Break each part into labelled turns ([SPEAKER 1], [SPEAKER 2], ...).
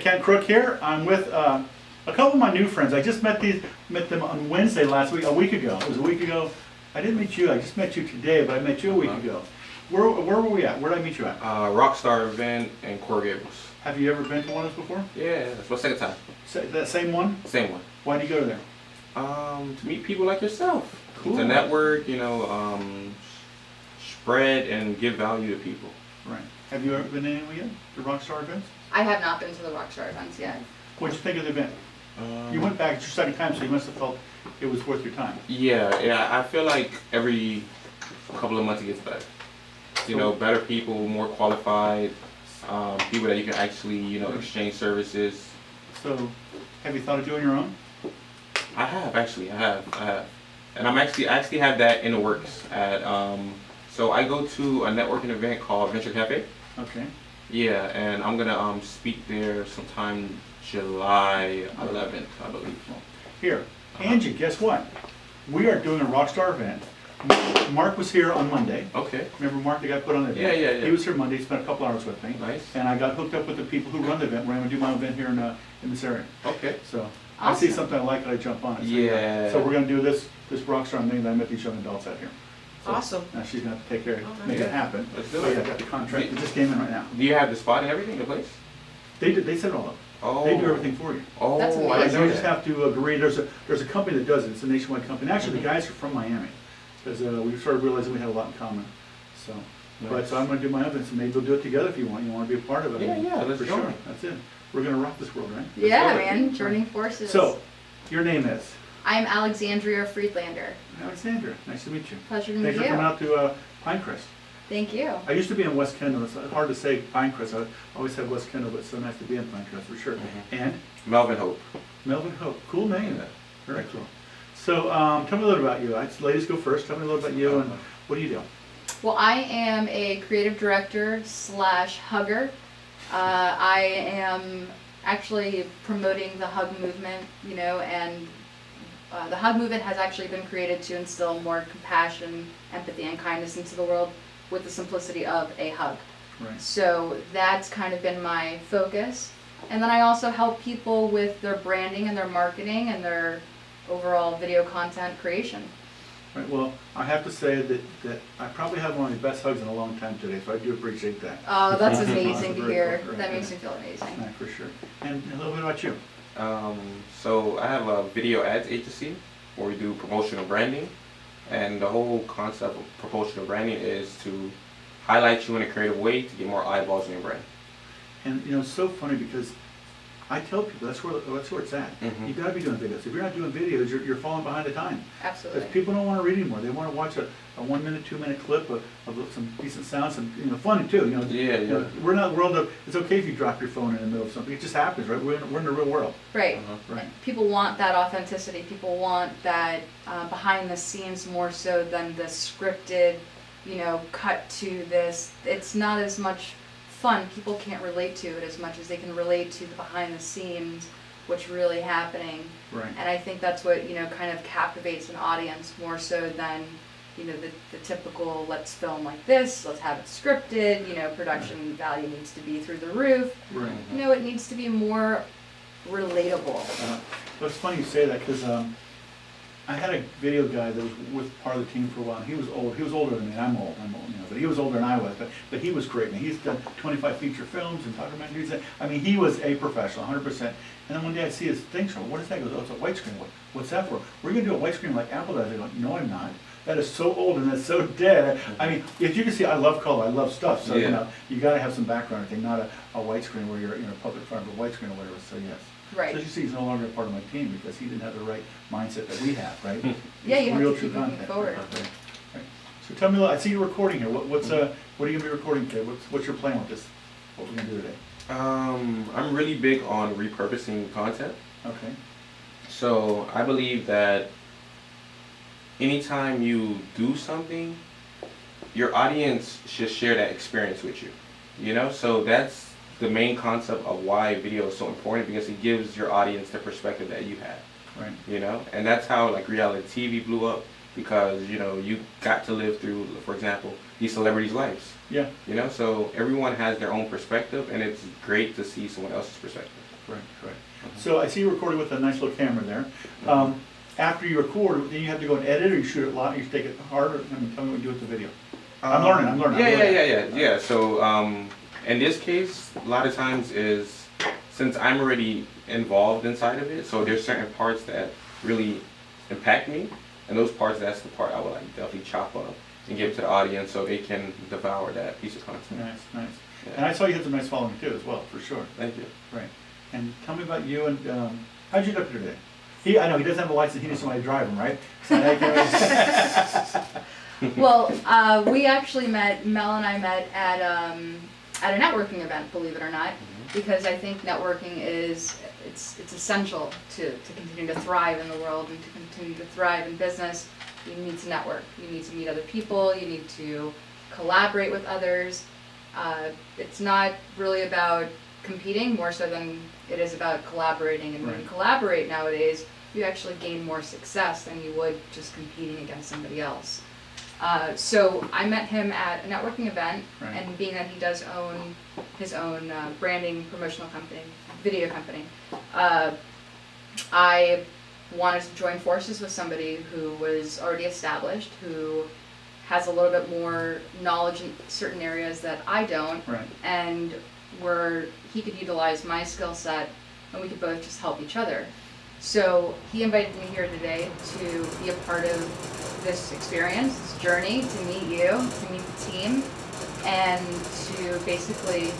[SPEAKER 1] Ken Crook here. I'm with a couple of my new friends. I just met them on Wednesday last week, a week ago. It was a week ago. I didn't meet you. I just met you today, but I met you a week ago. Where were we at? Where did I meet you at?
[SPEAKER 2] Rockstar event in Coral Gables.
[SPEAKER 1] Have you ever been to one of those before?
[SPEAKER 2] Yeah, that's my second time.
[SPEAKER 1] That same one?
[SPEAKER 2] Same one.
[SPEAKER 1] Why did you go there?
[SPEAKER 2] To meet people like yourself.
[SPEAKER 1] Cool.
[SPEAKER 2] To network, spread and give value to people.
[SPEAKER 1] Right. Have you ever been to any yet? The Rockstar events?
[SPEAKER 3] I have not been to the Rockstar events yet.
[SPEAKER 1] What'd you think of the event? You went back, it's your second time, so you must have felt it was worth your time.
[SPEAKER 2] Yeah. I feel like every couple of months it gets better. Better people, more qualified, people that you can actually, exchange services.
[SPEAKER 1] So, have you thought of doing your own?
[SPEAKER 2] I have. And I actually have that in the works at, so I go to a networking event called Venture Cafe.
[SPEAKER 1] Okay.
[SPEAKER 2] Yeah, and I'm gonna speak there sometime July 11th, I believe.
[SPEAKER 1] Here, Angie, guess what? We are doing a Rockstar event. Mark was here on Monday.
[SPEAKER 2] Okay.
[SPEAKER 1] Remember Mark, the guy put on the event?
[SPEAKER 2] Yeah.
[SPEAKER 1] He was here Monday, spent a couple hours with me.
[SPEAKER 2] Nice.
[SPEAKER 1] And I got hooked up with the people who run the event. We're going to do my event here in this area.
[SPEAKER 2] Okay.
[SPEAKER 1] So
[SPEAKER 3] Awesome.
[SPEAKER 1] I see something I like and I jump on it. So,
[SPEAKER 2] Yeah.
[SPEAKER 1] So we're going to do this Rockstar thing that I met these young adults out here. So
[SPEAKER 3] Awesome.
[SPEAKER 1] Now she's going to have to take care of it, make
[SPEAKER 2] Okay.
[SPEAKER 1] it happen.
[SPEAKER 2] Let's do
[SPEAKER 1] So
[SPEAKER 2] it.
[SPEAKER 1] yeah, I got the contract. It just came in right now.
[SPEAKER 2] Do you have the spot and everything, the place?
[SPEAKER 1] They set it all up.
[SPEAKER 2] Oh.
[SPEAKER 1] They do everything for you.
[SPEAKER 2] Oh,
[SPEAKER 3] That's
[SPEAKER 2] I
[SPEAKER 3] amazing.
[SPEAKER 1] Like,
[SPEAKER 2] didn't
[SPEAKER 1] you
[SPEAKER 2] know
[SPEAKER 1] just
[SPEAKER 2] that.
[SPEAKER 1] have to agree. There's a company that does it. It's a nationwide company. Actually, the guys are from Miami, because we started realizing we had a lot in common. So,
[SPEAKER 2] Nice.
[SPEAKER 1] so I'm going to do my events, and maybe we'll do it together if you want. You want to be a part of it?
[SPEAKER 2] Yeah, let's
[SPEAKER 1] for
[SPEAKER 2] go.
[SPEAKER 1] sure. That's it. We're going to rock this world, right?
[SPEAKER 3] Yeah,
[SPEAKER 2] do it.
[SPEAKER 3] man. Joining forces.
[SPEAKER 1] So, your name is
[SPEAKER 3] I'm Alexandria Friedlander.
[SPEAKER 1] Alexandria. Nice to meet you.
[SPEAKER 3] Pleasure to meet
[SPEAKER 1] Thanks for
[SPEAKER 3] you.
[SPEAKER 1] coming out to Pinecrest.
[SPEAKER 3] Thank you.
[SPEAKER 1] I used to be in West Kendall. It's hard to say Pinecrest. I always said West Kendall, but it's so nice to be in Pinecrest for sure. And
[SPEAKER 2] Melvin Hope.
[SPEAKER 1] Melvin Hope. Cool name.
[SPEAKER 2] Yeah.
[SPEAKER 1] Very cool. So, tell me a little about you. Ladies go first. Tell me a little about you and what do you do?
[SPEAKER 3] Well, I am a creative director / hugger. I am actually promoting the hug movement, and the hug movement has actually been created to instill more compassion, empathy, and kindness into the world with the simplicity of a hug.
[SPEAKER 1] Right.
[SPEAKER 3] So that's kind of been my focus. And then I also help people with their branding and their marketing and their overall video content creation.
[SPEAKER 1] Right. Well, I have to say that I probably have one of the best hugs in a long time today, so I do appreciate that.
[SPEAKER 3] Oh, that's amazing to
[SPEAKER 1] Very
[SPEAKER 3] hear.
[SPEAKER 1] cool.
[SPEAKER 3] That makes me feel amazing.
[SPEAKER 1] Right, for sure. And a little bit about you.
[SPEAKER 2] So I have a video ads agency where we do promotional branding, and the whole concept of promotional branding is to highlight you in a creative way to get more eyeballs on your brand.
[SPEAKER 1] And it's so funny because I tell people that's where it's at.
[SPEAKER 2] Mhm.
[SPEAKER 1] You got to be doing videos. If you're not doing videos, you're falling behind the time.
[SPEAKER 3] Absolutely.
[SPEAKER 1] Because people don't want to read anymore. They want to watch a 1 minute, 2 minute clip of some decent sound, some funny too.
[SPEAKER 2] Yeah.
[SPEAKER 1] We're not in the world of. It's okay if you drop your phone in the middle of something. It just happens, right? We're in the real world.
[SPEAKER 3] Right.
[SPEAKER 1] Right.
[SPEAKER 3] People want that authenticity. People want that behind the scenes more so than the scripted, cut to this. It's not as much fun. People can't relate to it as much as they can relate to the behind the scenes, what's really happening.
[SPEAKER 1] Right.
[SPEAKER 3] And I think that's what, kind of captivates an audience more so than, the typical let's film like this, let's have it scripted, production value needs to be through the roof.
[SPEAKER 1] Right.
[SPEAKER 3] It needs to be more relatable.
[SPEAKER 1] Well, it's funny you say that because I had a video guy that was with part of the team for a while. And he was old. He was older than me. I'm old. But he was older than I was. But he was great. And he's done 25 feature films and documentaries. I mean, he was a professional, 100%. And then one day I see his thing show. What is that? He goes, oh, it's a white screen. What's that for? We're going to do a white screen like Apple does. I go, no, I'm not. That is so old and that's so dead. I mean, as you can see, I love color. I love stuff. So,
[SPEAKER 2] Yeah.
[SPEAKER 1] you got to have some background thing, not a white screen where you're in a public front of a white screen or whatever. So, yes.
[SPEAKER 3] Right.
[SPEAKER 1] So as you see, he's no longer a part of my team because he didn't have the right mindset that we have, right?
[SPEAKER 3] Yeah,
[SPEAKER 1] It's
[SPEAKER 3] you have
[SPEAKER 1] real
[SPEAKER 3] to
[SPEAKER 1] true
[SPEAKER 3] keep moving
[SPEAKER 1] content.
[SPEAKER 3] forward.
[SPEAKER 1] Right. So tell me, I see you're recording here. What are you gonna be recording today? What's your plan with this? What we're gonna do today?
[SPEAKER 2] I'm really big on repurposing content.
[SPEAKER 1] Okay.
[SPEAKER 2] So I believe that anytime you do something, your audience should share that experience with you. So that's the main concept of why video is so important, because it gives your audience the perspective that you have.
[SPEAKER 1] Right.
[SPEAKER 2] And that's how like reality TV blew up, because you got to live through, for example, these celebrities' lives.
[SPEAKER 1] Yeah.
[SPEAKER 2] So everyone has their own perspective, and it's great to see someone else's perspective.
[SPEAKER 1] Right, right. So I see you recording with a nice little camera there. After you record, then you have to go and edit, or you shoot it live, you take it harder, I mean, tell me what you do with the video. I'm learning.
[SPEAKER 2] Yeah. So, in this case, a lot of times is, since I'm already involved inside of it, so there's certain parts that really impact me, and those parts, that's the part I would like definitely chop up and give to the audience so they can devour that piece of content.
[SPEAKER 1] Nice.
[SPEAKER 2] Yeah.
[SPEAKER 1] And I saw you had some nice following too, as well, for sure.
[SPEAKER 2] Thank you.
[SPEAKER 1] Right. And tell me about you and, how'd you get up here today? I know, he doesn't have a license, he needs somebody to drive him, right? So
[SPEAKER 3] Well, we actually met, Mel and I met at a networking event, believe it or not, because I think networking is, it's essential to continue to thrive in the world and to continue to thrive in business. You need to network, you need to meet other people, you need to collaborate with others. It's not really about competing more so than it is about collaborating, and when you collaborate nowadays, you actually gain more success than you would just competing against somebody else. So I met him at a networking event, and being that he does own his own branding promotional company, video company, I wanted to join forces with somebody who was already established, who has a little bit more knowledge in certain areas that I don't, and where he could utilize my skill set and we could both just help each other. So he invited me here today to be a part of this experience, this journey, to meet you, to meet the team, and to basically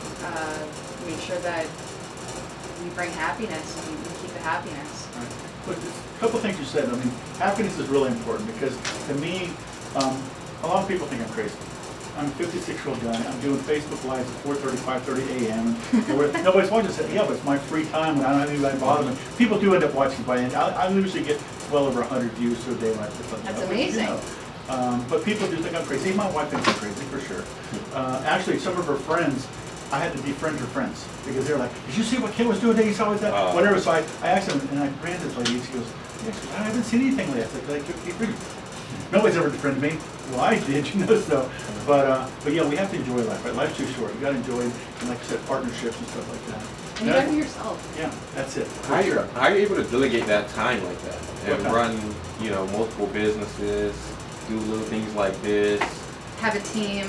[SPEAKER 3] make sure that we bring happiness and we keep the happiness.
[SPEAKER 1] Look, a couple things you said. I mean, happiness is really important because to me, a lot of people think I'm crazy. I'm a 56-year-old guy. I'm doing Facebook Lives at 4:30, 5:30 a.m. And nobody's watching. I said, yeah, but it's my free time and I don't have anybody bother me. People do end up watching by the end. I usually get well over 100 views a day when I put something up.
[SPEAKER 3] That's amazing.
[SPEAKER 1] But people do think I'm crazy. Even my wife thinks I'm crazy, for sure. Actually, some of her friends, I had to defriend her friends because they're like, did you see what Kim was doing today? You saw what that? Whatever. So I asked them, and I ran this lady. She goes, I haven't seen anything lately. I said, they took defriended. Nobody's ever defriended me. Well, I did, so. But yeah, we have to enjoy life, right? Life's too short. You got to enjoy it, and like I said, partnerships and stuff like that.
[SPEAKER 3] And you gotta be yourself.
[SPEAKER 1] Yeah, that's it.
[SPEAKER 2] How are you able to delegate that time like that and run, multiple businesses, do little things like this?
[SPEAKER 3] Have a team.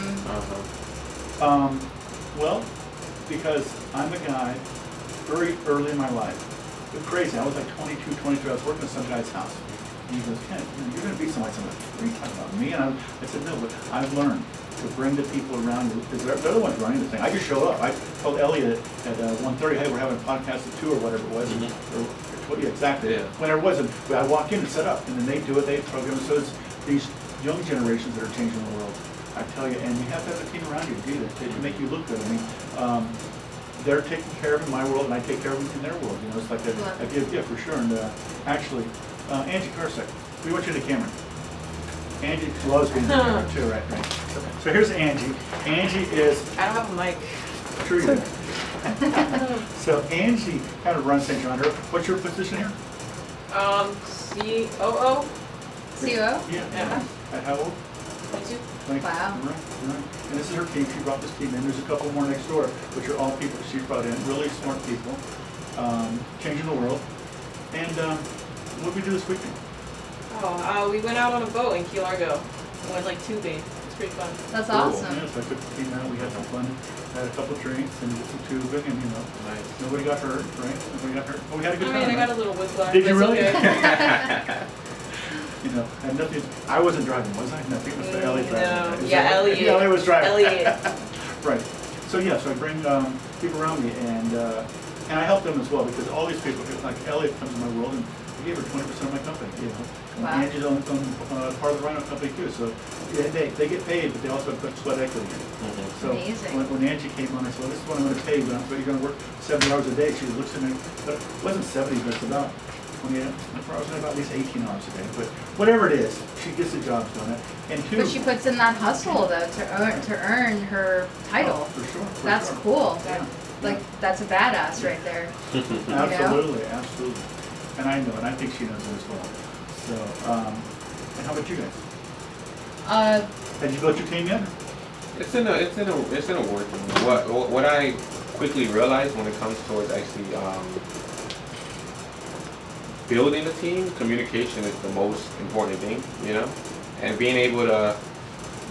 [SPEAKER 1] Well, because I'm a guy very early in my life. It was crazy. I was like 22, 23. I was working at some guy's house. And he goes, Ken, you're going to beat somebody. What are you talking about? Me? And I said, no, but I've learned to bring the people around you, because they're the ones running the thing. I just show up. I told Elliot at 1:30, hey, we're having a podcast at 2 or whatever it was. Or exactly. Whenever it was. And I walk in and set up, and then they do it, they program. So it's these young generations that are changing the world. I tell you, and you have to have a team around you to do that, to make you look good. I mean, they're taking care of in my world, and I take care of them in their world. It's like a give, for sure. And actually, Angie Karsek, we want you to the camera. Angie loves being in the camera too, right? So here's Angie. Angie is.
[SPEAKER 4] I don't have a mic.
[SPEAKER 1] True. So Angie kind of runs things around her. What's your position here?
[SPEAKER 4] COO.
[SPEAKER 3] COO?
[SPEAKER 1] Yeah. At how old?
[SPEAKER 4] 22.
[SPEAKER 3] Wow.
[SPEAKER 1] Right. And this is her team. She brought this team in. There's a couple more next door, which are all people that she brought in. Really smart people, changing the world. And what did we do this weekend?
[SPEAKER 4] We went out on a boat in Key Largo. We went like tubing. It's pretty fun.
[SPEAKER 3] That's
[SPEAKER 1] Cool.
[SPEAKER 3] awesome.
[SPEAKER 1] Yeah, so I took the team out. We had some fun. Had a couple drinks and did some tubing, and nobody got hurt, right? Nobody got hurt. Oh, we had a good time.
[SPEAKER 4] I got a little whiplash.
[SPEAKER 1] Did you really?
[SPEAKER 4] Okay.
[SPEAKER 1] And nothing. I wasn't driving, was I? No, I think it was Elliot driving.
[SPEAKER 4] No. Yeah, Elliot.
[SPEAKER 1] Yeah, Elliot was driving.
[SPEAKER 4] Elliot.
[SPEAKER 1] Right. So yeah, so I bring people around me, and I help them as well, because all these people, like Elliot comes in my world, and I gave her 20% of my company.
[SPEAKER 3] Wow.
[SPEAKER 1] Angie's on part of the Rhino company too, so they get paid, but they also put sweat equity in. So
[SPEAKER 3] Amazing.
[SPEAKER 1] when Angie came on, I said, well, this is what I'm going to pay you, but you're going to work 70 hours a day. She looks at me, but it wasn't 70, but it's about 28 hours, about at least 18 hours a day. But whatever it is, she gets the job done. And two,
[SPEAKER 3] But she puts in that hustle though to earn her title.
[SPEAKER 1] for sure.
[SPEAKER 3] That's
[SPEAKER 1] sure.
[SPEAKER 3] cool.
[SPEAKER 1] Yeah.
[SPEAKER 3] Like that's a badass right there.
[SPEAKER 1] Absolutely. And I know, and I think she knows it as well. So, and how about you guys? Had you built your team yet?
[SPEAKER 2] It's in a working. What quickly realized when it comes towards actually building a team, communication is the most important thing, you know, and being able to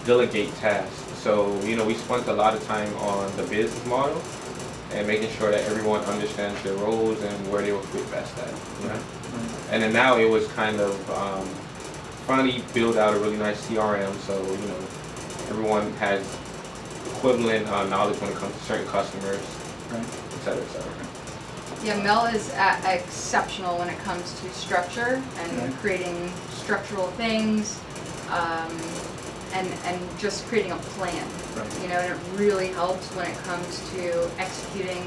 [SPEAKER 2] delegate tasks. So, you know, we spent a lot of time on the business model and making sure that everyone understands their roles and where they will fit best at, you know. And then now it was kind of finally build out a really nice CRM, so, you know, everyone has equivalent knowledge when it comes to certain customers, et cetera, et cetera.
[SPEAKER 3] Yeah, Mel is exceptional when it comes to structure and creating structural things, and just creating a plan.
[SPEAKER 1] Right.
[SPEAKER 3] You know, and it really helps when it comes to executing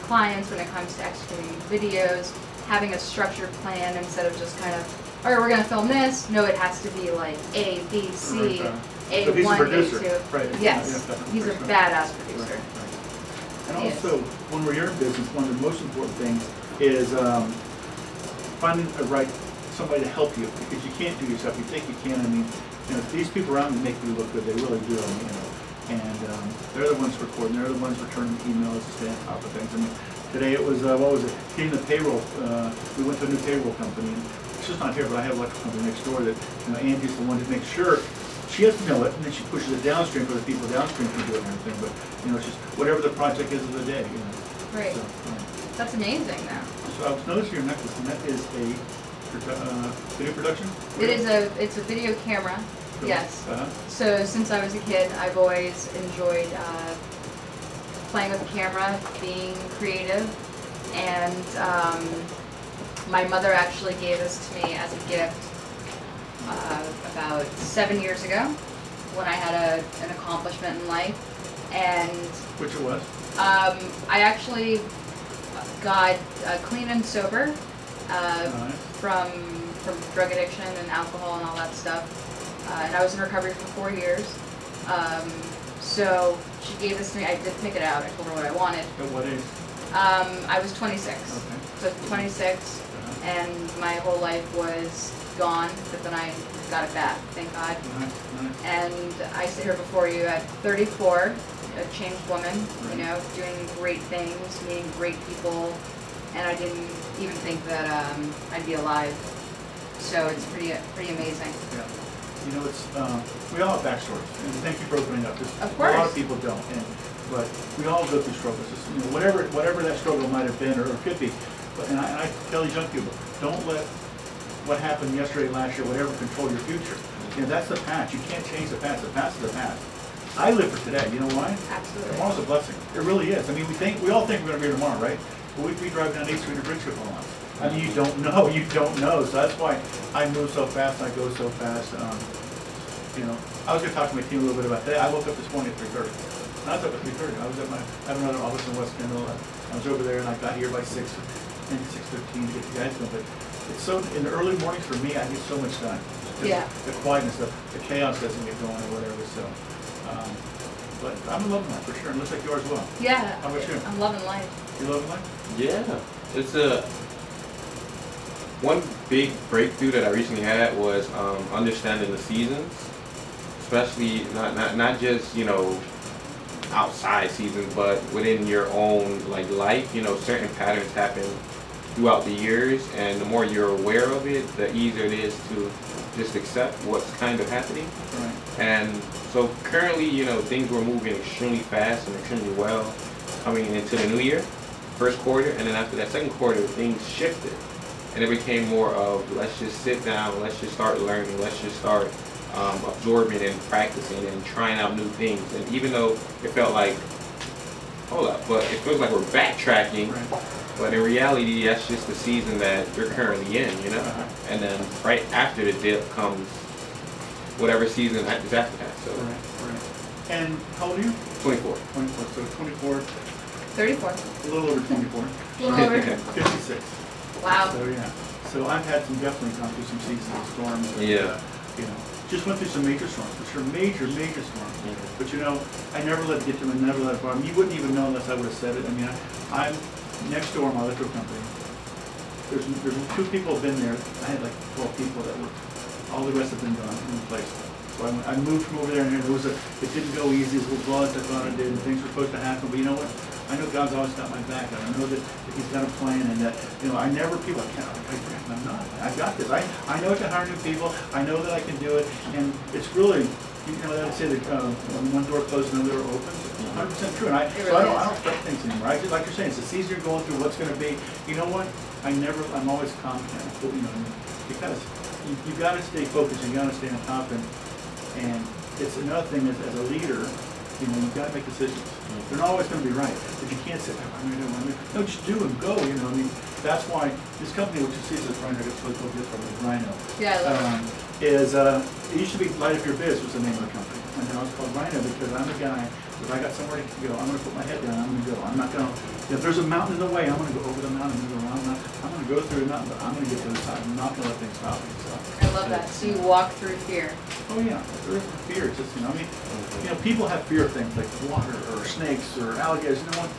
[SPEAKER 3] clients, when it comes to executing videos, having a structured plan instead of just kind of, all right, we're gonna film this. No, it has to be like A, B, C,
[SPEAKER 1] Right,
[SPEAKER 3] A1,
[SPEAKER 1] so he's a producer.
[SPEAKER 3] A2.
[SPEAKER 1] Right.
[SPEAKER 3] Yes, he's a badass producer.
[SPEAKER 1] And
[SPEAKER 3] Yes.
[SPEAKER 1] also, when we're in business, one of the most important things is finding somebody to help you, because you can't do yourself. You think you can. I mean, you know, these people around you make you look good. They really do. I mean, you know, and they're the ones recording. They're the ones returning emails to stay on top of things. I mean, today it was what was it? Getting the payroll. We went to a new payroll company. And she's not here, but I have an electrical company next door that, you know, Angie's the one to make sure. She has to know it, and then she pushes it downstream for the people downstream to do it and everything. But, you know, it's just whatever the project is of the day, you know.
[SPEAKER 3] Right.
[SPEAKER 1] So,
[SPEAKER 3] That's amazing now.
[SPEAKER 1] so I was noticing your necklace, and that is a video production?
[SPEAKER 3] It's a video camera.
[SPEAKER 1] Cool.
[SPEAKER 3] Yes.
[SPEAKER 1] Uh-huh.
[SPEAKER 3] So since I was a kid, I've always enjoyed playing with the camera, being creative, and my mother actually gave this to me as a gift about 7 years ago when I had an accomplishment in life, and
[SPEAKER 1] Which it was?
[SPEAKER 3] I actually got clean and sober
[SPEAKER 1] Nice.
[SPEAKER 3] from drug addiction and alcohol and all that stuff. And I was in recovery for 4 years. So she gave this to me. I did pick it out. I told her what I wanted.
[SPEAKER 1] At what age?
[SPEAKER 3] I was 26.
[SPEAKER 1] Okay.
[SPEAKER 3] So 26, and my whole life was gone, but then I got it back, thank God.
[SPEAKER 1] Nice, nice.
[SPEAKER 3] And I sit here before you at 34, a changed woman, you know, doing great things, meeting great people, and I didn't even think that I'd be alive. So it's pretty amazing.
[SPEAKER 1] Yeah. You know, it's, we all have backstories, and thank you for opening up. 'Cause
[SPEAKER 3] Of
[SPEAKER 1] a lot
[SPEAKER 3] course.
[SPEAKER 1] of people don't, but we all go through struggles. It's, you know, whatever that struggle might have been or could be. But, and I tell these young people, don't let what happened yesterday, last year, whatever, control your future. You know, that's the past. You can't change the past. The past is the past. I live for today. You know why?
[SPEAKER 3] Absolutely.
[SPEAKER 1] Tomorrow's a blessing. It really is. I mean, we all think we're gonna be here tomorrow, right? But we drive down 8th Street to Bridgeville a lot. I mean, you don't know. You don't know. So that's why I move so fast and I go so fast. You know, I was gonna talk to my team a little bit about that. I woke up this morning at 3:30. And I was up at 3:30. I was at I have another office in West Kendall. I was over there and I got here by 6:15 to get the guys done. But it's so, in the early mornings for me, I get so much done. Just
[SPEAKER 3] Yeah.
[SPEAKER 1] The quietness, the chaos doesn't get going or whatever, so. But I'm loving life for sure, and it looks like yours as well.
[SPEAKER 3] Yeah,
[SPEAKER 1] How about you?
[SPEAKER 3] I'm loving life.
[SPEAKER 1] You loving life?
[SPEAKER 2] Yeah, it's one big breakthrough that I recently had was understanding the seasons, especially not just, you know, outside seasons, but within your own like life. You know, certain patterns happen throughout the years, and the more you're aware of it, the easier it is to just accept what's kind of happening.
[SPEAKER 1] Right.
[SPEAKER 2] And so currently, you know, things were moving extremely fast and extremely well coming into the new year, first quarter, and then after that second quarter, things shifted. And it became more of, let's just sit down, let's just start learning, let's just start absorbing and practicing and trying out new things. And even though it felt like, hold up, but it feels like we're backtracking,
[SPEAKER 1] Right.
[SPEAKER 2] but in reality, that's just the season that you're currently in, you know?
[SPEAKER 1] Uh-huh.
[SPEAKER 2] And then right after the dip comes whatever season is after that, so
[SPEAKER 1] Right, right. And how old are you?
[SPEAKER 2] 24.
[SPEAKER 1] 24, so 24,
[SPEAKER 3] 34.
[SPEAKER 1] a little over 24.
[SPEAKER 3] A little over.
[SPEAKER 1] 56.
[SPEAKER 3] Wow.
[SPEAKER 1] So, yeah. So I've had definitely gone through some seasonal storms. And,
[SPEAKER 2] Yeah.
[SPEAKER 1] you know, just went through some major storms, for sure, major storms.
[SPEAKER 2] Mhm.
[SPEAKER 1] But you know, I never let it get to me, never let it bother me. You wouldn't even know unless I would have said it. I mean, I'm next door my electrical company. There's 2 people have been there. I had like 12 people that were, all the rest have been gone in place. So I moved from over there, and it didn't go easy as well as I thought it did, and things were supposed to happen. But you know what? I know God's always got my back, and I know that He's got a plan, and that, you know, I never, people, I'm not, I've got this. I know I can hire new people, I know that I can do it, and it's really, you know, I'd say that when one door closes, another door opens. 100% true, and I don't fret things anymore. I just, like you're saying, it's easier going through what's going to be. You know what? I'm always confident. You know, because you got to stay focused. You got to stay on top, and it's another thing as a leader. You know, you've got to make decisions. They're not always going to be right, but you can't say, I'm going to do. No, just do and go. You know, I mean, that's why this company, which you see as Rhino, it's really called Rhino.
[SPEAKER 3] Yeah, I love
[SPEAKER 1] is it used to be Light Up Your Biz was the name of the company, and now it's called Rhino because I'm a guy. If I got somewhere to go, I'm going to put my head down. I'm going to go. I'm not going to. If there's a mountain in the way, I'm going to go over the mountain and go around. I'm going to go through the mountain, but I'm going to get to the side. I'm not going to let things stop me. So
[SPEAKER 3] I love that. So you walk through fear.
[SPEAKER 1] Oh yeah, there is fear. It's just, you know, I mean, you know, people have fear of things like water or snakes or alligators. You know what?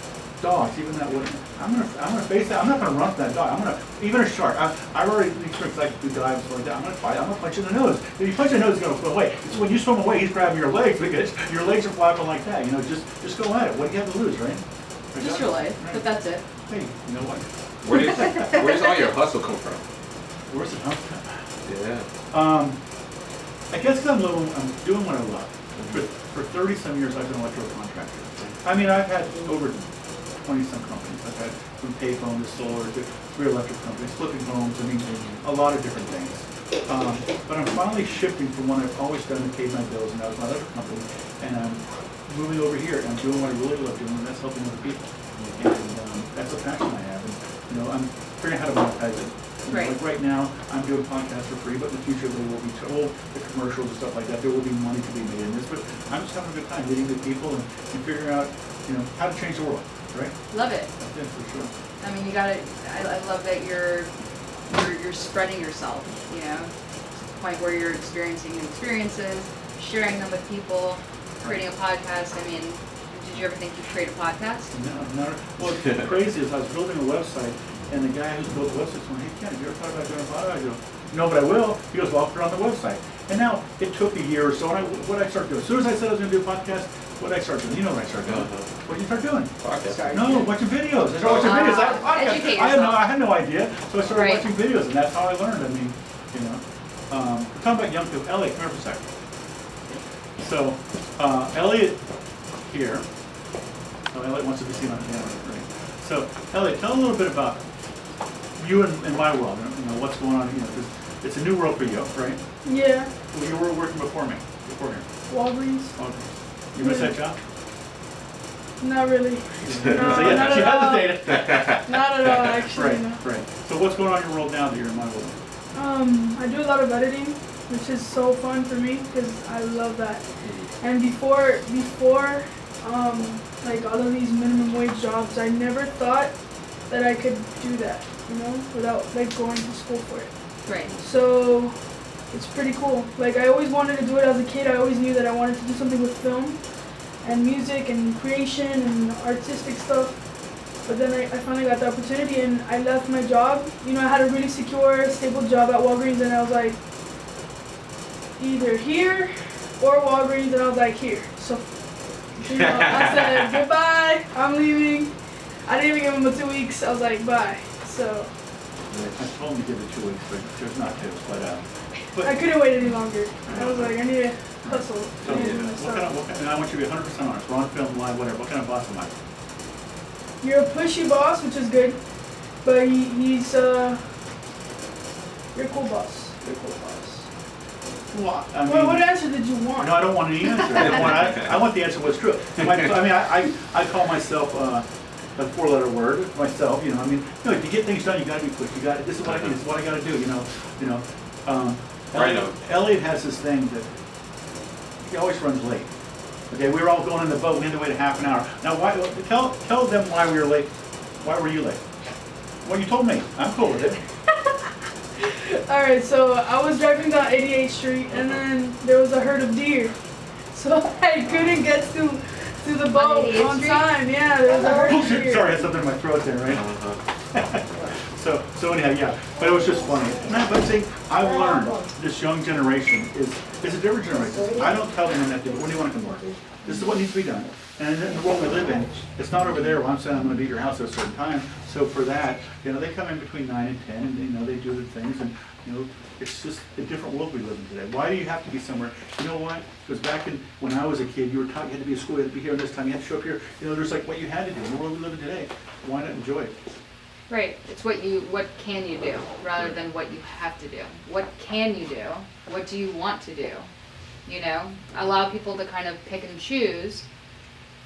[SPEAKER 1] Dogs, even that wouldn't. I'm gonna face that. I'm not gonna run from that dog. Even a shark. I've already experienced like do dives like that. I'm gonna fight. I'm gonna punch you in the nose. If you punch in the nose, it's gonna swim away. It's when you swim away, he's grabbing your legs because your legs are flapping like that. You know, just go at it. What do you have to lose, right?
[SPEAKER 3] Just your life,
[SPEAKER 1] Right.
[SPEAKER 3] but that's it.
[SPEAKER 1] Hey, you know what?
[SPEAKER 2] Where does all your hustle come from?
[SPEAKER 1] Where's it come?
[SPEAKER 2] Yeah.
[SPEAKER 1] I guess because I'm doing what I love. For 30 some years, I've been an electrical contractor. I mean, I've had over 20-some companies. I've had from payphone to solar to 3 electric companies, flipping homes. I mean, a lot of different things. But I'm finally shifting from what I've always done to pay my bills, and that was my electric company. And I'm moving over here, and I'm doing what I really love doing, and that's helping other people. And that's a passion I have. And you know, I'm figuring out how to monetize it. You know,
[SPEAKER 3] Right.
[SPEAKER 1] like right now, I'm doing podcasts for free, but in the future they will be told the commercials and stuff like that. There will be money to be made in this, but I'm just having a good time meeting the people and figuring out, you know, how to change the world. Right?
[SPEAKER 3] Love it.
[SPEAKER 1] That's it for sure.
[SPEAKER 3] I mean, you gotta. I love that you're spreading yourself. You know, to the point where you're experiencing new experiences, sharing them with people, creating a podcast. I mean, did you ever think you'd create a podcast?
[SPEAKER 1] No, not. Well, what's crazy is I was building a website, and the guy who built the website said, "Hey, Ken, have you ever thought about doing a podcast?" I go, "No, but I will." He goes, "Well, I'll put it on the website." And now it took a year or so, and what did I start doing? As soon as I said I was going to do a podcast, what did I start doing? You know what I started doing? What did you start doing?
[SPEAKER 2] Podcast.
[SPEAKER 1] No, watching videos. I started watching videos. I had a podcast.
[SPEAKER 3] Educate
[SPEAKER 1] I
[SPEAKER 3] yourself.
[SPEAKER 1] had no idea, so I started
[SPEAKER 3] Right.
[SPEAKER 1] watching videos, and that's how I learned. I mean, you know, we're talking about young people. Elliot, come here for a second. So, Elliot here. Oh, Elliot wants to be seen on camera, right? So, Elliot, tell a little bit about you and my world. You know, what's going on. You know, because it's a new world for you, right?
[SPEAKER 5] Yeah,
[SPEAKER 1] Well, you were working before me, before here.
[SPEAKER 5] Walgreens.
[SPEAKER 1] Okay. You miss that job?
[SPEAKER 5] Not really.
[SPEAKER 1] So yeah,
[SPEAKER 5] not
[SPEAKER 1] she
[SPEAKER 5] at all.
[SPEAKER 1] hesitated.
[SPEAKER 5] Not at all, actually.
[SPEAKER 1] Right,
[SPEAKER 5] No.
[SPEAKER 1] right. So what's going on in your world now that you're in my world?
[SPEAKER 5] I do a lot of editing, which is so fun for me because I love that. And before, like all of these minimum wage jobs, I never thought that I could do that, you know, without like going to school for it.
[SPEAKER 3] Right.
[SPEAKER 5] So it's pretty cool. Like I always wanted to do it as a kid. I always knew that I wanted to do something with film and music and creation and artistic stuff. But then I finally got the opportunity and I left my job. You know, I had a really secure, stable job at Walgreens and I was like, either here or Walgreens, and I was like, here. So, you know, I said, goodbye, I'm leaving. I didn't even give him a 2 weeks. I was like, bye. So,
[SPEAKER 1] I told him to give it 2 weeks, but chose not to. But
[SPEAKER 5] I couldn't wait any longer. I was like, I need to hustle.
[SPEAKER 1] so
[SPEAKER 5] I need to
[SPEAKER 1] what kind of, and I want you to be 100% honest. We're on film, live, whatever. What kind of boss am I?
[SPEAKER 5] You're a pushy boss, which is good, but he's you're a cool boss. You're a cool boss.
[SPEAKER 1] Well, I mean,
[SPEAKER 5] What answer did you want?
[SPEAKER 1] no, I don't want any answer. I want the answer what's true. I call myself a 4-letter word myself. You know, I mean, you know, to get things done, you got to be quick. You got this is what I need. This is what I got to do. You know.
[SPEAKER 2] Rhino.
[SPEAKER 1] Elliot has this thing that he always runs late. Okay, we were all going in the boat. We had to wait a half an hour. Now, why? Tell them why we were late. Why were you late? Well, you told me. I'm cool with it.
[SPEAKER 5] Alright, so I was driving down 88th Street and then there was a herd of deer. So I couldn't get to the boat
[SPEAKER 3] 88th
[SPEAKER 5] on
[SPEAKER 3] Street?
[SPEAKER 5] time. Yeah, there was a herd of deer.
[SPEAKER 1] Sorry, I had something in my throat there, right? So anyhow, yeah, but it was just funny. But see, I've learned this young generation is a different generation. I don't tell them that, when do you want to come work? This is what needs to be done. And in the world we live in, it's not over there where I'm saying I'm going to be at your house at a certain time. So for that, they come in between 9 and 10, and they do the things, and it's just a different world we live in today. Why do you have to be somewhere? You know what? Because back when I was a kid, you were taught you had to be at school, you had to be here this time, you had to show up here. There's like what you had to do. In the world we live in today, why not enjoy it?
[SPEAKER 3] Right. It's what can you do rather than what you have to do. What can you do? What do you want to do? Allow people to kind of pick and choose,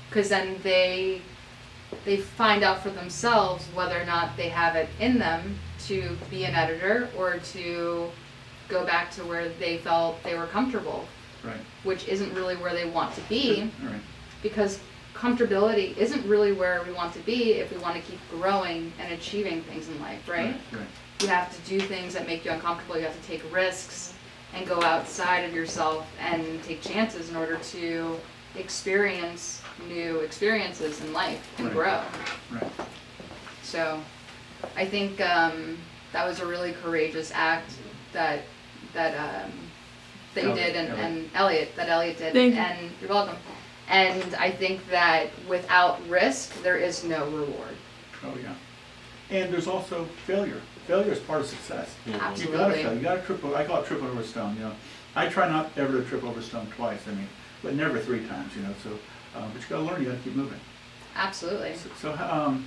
[SPEAKER 3] because then they find out for themselves whether or not they have it in them to be an editor or to go back to where they felt they were comfortable.
[SPEAKER 1] Right.
[SPEAKER 3] Which isn't really where they want to be.
[SPEAKER 1] Right.
[SPEAKER 3] Because comfortability isn't really where we want to be if we want to keep growing and achieving things in life, right?
[SPEAKER 1] Right.
[SPEAKER 3] You have to do things that make you uncomfortable. You have to take risks and go outside of yourself and take chances in order to experience new experiences in life and
[SPEAKER 1] Right.
[SPEAKER 3] grow.
[SPEAKER 1] Right.
[SPEAKER 3] So I think that was a really courageous act that you did, and Elliot did.
[SPEAKER 5] Thank you.
[SPEAKER 3] And you're welcome. And I think that without risk, there is no reward.
[SPEAKER 1] Oh yeah. And there's also failure. Failure is part of success.
[SPEAKER 2] Mhm.
[SPEAKER 1] You gotta
[SPEAKER 3] Absolutely.
[SPEAKER 1] fail. You gotta trip over. I call it trip over a stone. I try not ever to trip over a stone twice. But never 3 times. So, but you gotta learn. You gotta keep moving.
[SPEAKER 3] Absolutely.
[SPEAKER 1] So how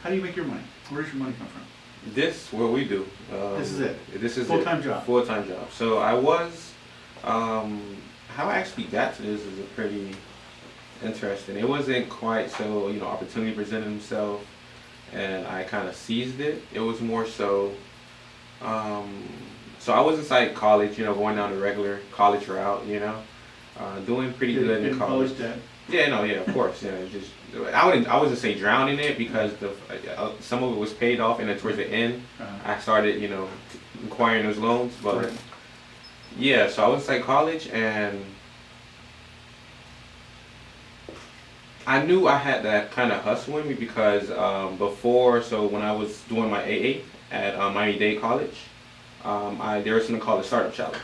[SPEAKER 1] do you make your money? Where does your money come from?
[SPEAKER 2] This what we do.
[SPEAKER 1] This is it.
[SPEAKER 2] This is
[SPEAKER 1] Full-time
[SPEAKER 2] it.
[SPEAKER 1] job.
[SPEAKER 2] Full-time job. So I was, how I actually got to this is a pretty interesting. It wasn't quite so, opportunity presented himself and I kind of seized it. It was more so, so I was inside college, going down the regular college route, doing pretty good in college.
[SPEAKER 1] Debt.
[SPEAKER 2] Yeah, no, yeah, of course. Just I wouldn't say drowning it because some of it was paid off, and then towards the end, I started, acquiring those loans. But
[SPEAKER 1] Right.
[SPEAKER 2] yeah, so I was inside college, and I knew I had that kind of hustle in me because so when I was doing my AA at Miami-Dade College, there was something called the Startup Challenge.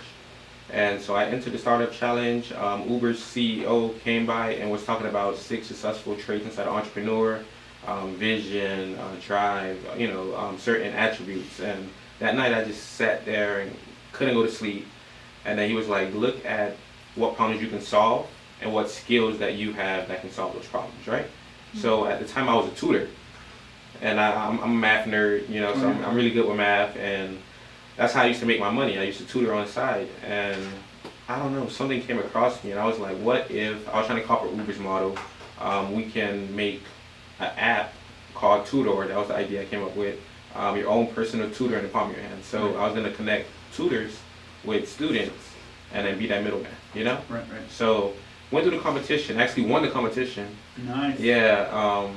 [SPEAKER 2] And so I entered the Startup Challenge. Uber's CEO came by and was talking about 6 successful traits inside an entrepreneur, vision, drive, certain attributes. And that night I just sat there and couldn't go to sleep. And then he was like, look at what problems you can solve and what skills that you have that can solve those problems, right? Mm-hmm. So at the time I was a tutor. And I'm a math nerd, so I'm really good with math. And that's how I used to make my money. I used to tutor on the side, and I don't know, something came across me, and I was like, what if, I was trying to copy Uber's model, we can make an app called Tutor. That was the idea I came up with, your own personal tutor in the palm of your hand. So I was going to connect tutors with students, and then be that middleman,
[SPEAKER 1] Right.
[SPEAKER 2] So went through the competition, actually won the competition.
[SPEAKER 1] Nice.
[SPEAKER 2] Yeah,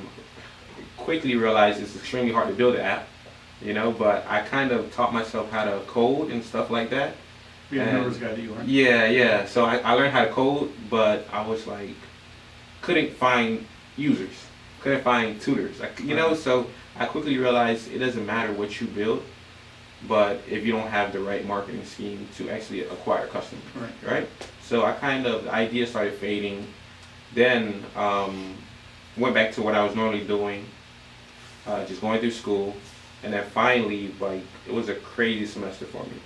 [SPEAKER 2] quickly realized it's extremely hard to build an app. But I kind of taught myself how to code and stuff like that.
[SPEAKER 1] Be a numbers guy that you are.
[SPEAKER 2] Yeah. So I learned how to code, but I was like, couldn't find users, couldn't find tutors. So I quickly realized it doesn't matter what you build, but if you don't have the right marketing scheme to actually acquire customers, right? So the idea started fading. Then went back to what I was normally doing, just going through school. And then finally, it was a crazy semester for me.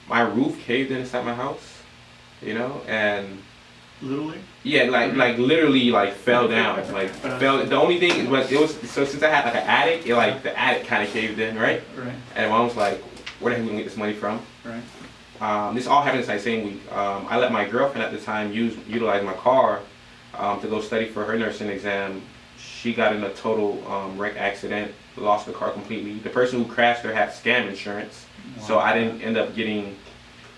[SPEAKER 2] My roof caved in inside my house, and
[SPEAKER 1] Literally?
[SPEAKER 2] yeah, like literally fell down, fell. The only thing was so since I had an attic, the attic kind of caved in, right?
[SPEAKER 1] Right.
[SPEAKER 2] And mom was like, "Where the heck we gonna get this money from?"
[SPEAKER 1] Right.
[SPEAKER 2] This all happened inside same week. I let my girlfriend at the time utilize my car to go study for her nursing exam. She got in a total wreck accident, lost the car completely. The person who crashed her had scam insurance, so I didn't end up getting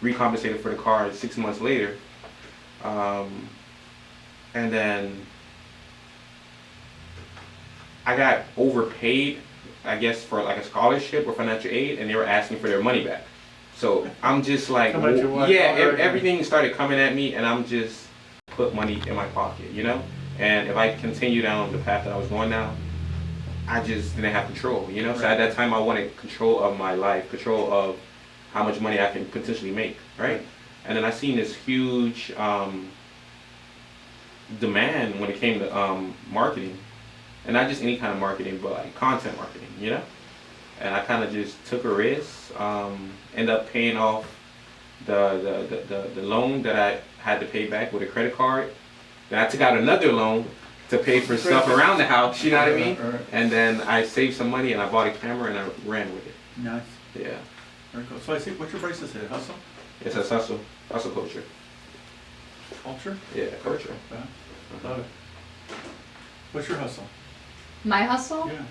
[SPEAKER 2] recompensated for the car 6 months later. And then I got overpaid, I guess, for a scholarship or financial aid, and they were asking for their money back. So I'm just like, everything started coming at me, and I'm just put money in my pocket, And if I continue down the path that I was going down, I just didn't have control, you know. So
[SPEAKER 1] Right.
[SPEAKER 2] at that time, I wanted control of my life, control of how much money I can potentially make, right?
[SPEAKER 1] Right.
[SPEAKER 2] And then I seen this huge demand when it came to marketing, and not just any kind of marketing, but like content marketing, you know. And I kind of just took a risk, ended up paying off the loan that I had to pay back with a credit card. Then I took out another loan to pay for stuff around the house, you know what I mean?
[SPEAKER 1] Right.
[SPEAKER 2] And then I saved some money and I bought a camera and I ran with it.
[SPEAKER 1] Nice.
[SPEAKER 2] Yeah,
[SPEAKER 1] Very cool. So I see, what's your bracelet say? Hustle?
[SPEAKER 2] it's a hustle culture.
[SPEAKER 1] Culture?
[SPEAKER 2] Yeah, culture.
[SPEAKER 1] Love it. What's your hustle?
[SPEAKER 3] My hustle?
[SPEAKER 1] Yeah.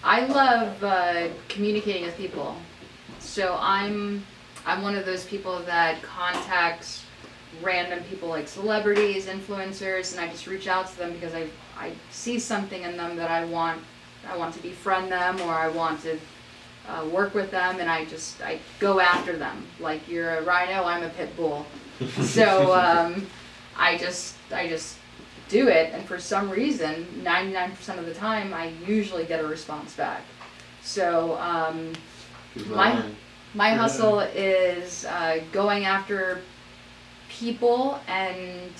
[SPEAKER 3] I love communicating with people. So I'm one of those people that contacts random people like celebrities, influencers, and I just reach out to them because I see something in them that I want to befriend them, or I want to work with them, and I go after them. Like, you're a rhino, I'm a pit bull. So I just do it, and for some reason, 99% of the time, I usually get a response back. So my hustle is going after people and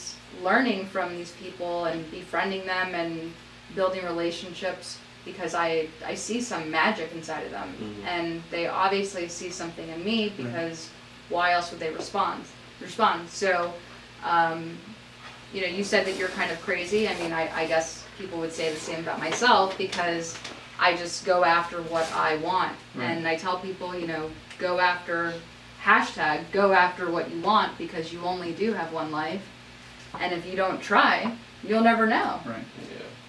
[SPEAKER 3] learning from these people and befriending them and building relationships, because I see some magic inside of them, and they obviously see something in me, because why else would they respond? So, you know, you said that you're kind of crazy. I mean, I guess people would say the same about myself, because I just go after what I want.
[SPEAKER 1] Right.
[SPEAKER 3] And I tell people, you know, go after what you want, because you only do have one life. And if you don't try, you'll never know.
[SPEAKER 1] Right.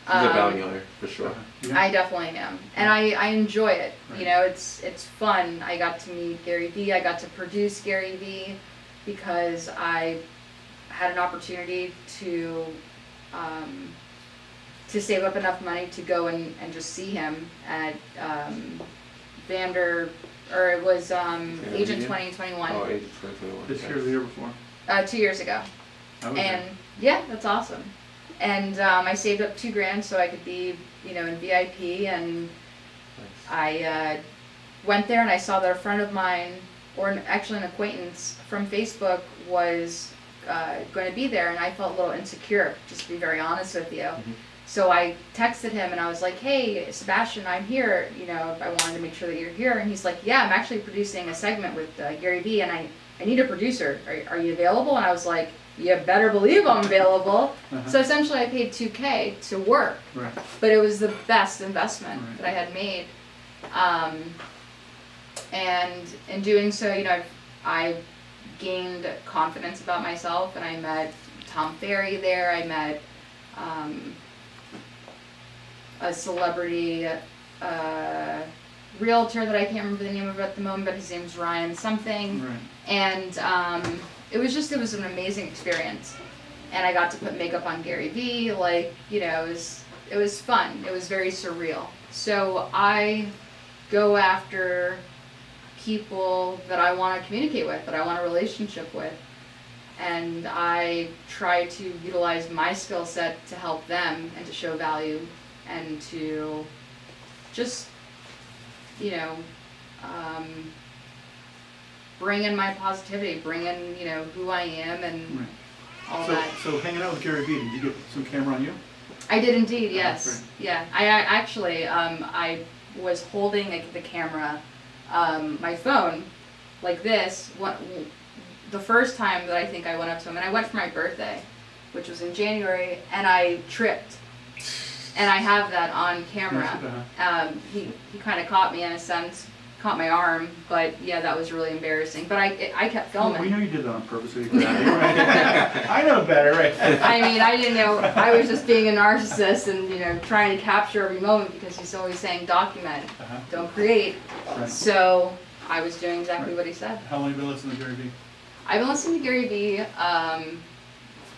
[SPEAKER 2] Yeah, he's a bounty hunter for sure.
[SPEAKER 1] Yeah.
[SPEAKER 3] I definitely am, and I enjoy it.
[SPEAKER 1] Right.
[SPEAKER 3] You know, it's fun. I got to meet Gary Vee. I got to produce Gary Vee because I had an opportunity to save up enough money to go and just see him at it was Agent 2021.
[SPEAKER 2] Oh, Agent 2021.
[SPEAKER 1] This year or the year before?
[SPEAKER 3] 2 years ago.
[SPEAKER 1] I was
[SPEAKER 3] And
[SPEAKER 1] there.
[SPEAKER 3] yeah, that's awesome. And I saved up $2,000 so I could be, you know, in VIP, and I went there and I saw that a friend of mine, or actually an acquaintance from Facebook, was going to be there, and I felt a little insecure, just to be very honest with you. So I texted him and I was like, hey, Sebastian, I'm here, you know, I wanted to make sure that you're here. And he's like, yeah, I'm actually producing a segment with Gary Vee, and I need a producer. Are you available? And I was like, you better believe I'm available. So essentially I paid $2,000 to work,
[SPEAKER 1] Right.
[SPEAKER 3] but it was the best investment
[SPEAKER 1] Right.
[SPEAKER 3] that I had made. And in doing so, you know, I gained confidence about myself, and I met Tom Ferry there. I met a celebrity realtor that I can't remember the name of at the moment, but his name's Ryan something.
[SPEAKER 1] Right.
[SPEAKER 3] And it was an amazing experience. And I got to put makeup on Gary Vee, like, you know, it was fun. It was very surreal. So I go after people that I want to communicate with, that I want a relationship with. And I try to utilize my skill set to help them and to show value and to just, you know, bring in my positivity, bring in, you know, who I am and
[SPEAKER 1] Right.
[SPEAKER 3] all
[SPEAKER 1] So,
[SPEAKER 3] that.
[SPEAKER 1] so hanging out with Gary Vee, did you get some camera on you?
[SPEAKER 3] I did indeed, yes.
[SPEAKER 1] Great.
[SPEAKER 3] Yeah, I actually, I was holding the camera, my phone, like this, the first time that I think I went up to him, and I went for my birthday, which was in January, and I tripped. And I have that on camera. He kind of caught me in a sense, caught my arm, but yeah, that was really embarrassing. But I kept
[SPEAKER 1] Well, we
[SPEAKER 3] filming.
[SPEAKER 1] know you did that on purpose. So you could right? I know better, right?
[SPEAKER 3] I mean, I didn't know, I was just being a narcissist and, you know, trying to capture every moment, because he's always saying document, don't create.
[SPEAKER 1] Right.
[SPEAKER 3] So I was doing exactly what he said.
[SPEAKER 1] How long have you been listening to Gary Vee?
[SPEAKER 3] I've been listening to Gary Vee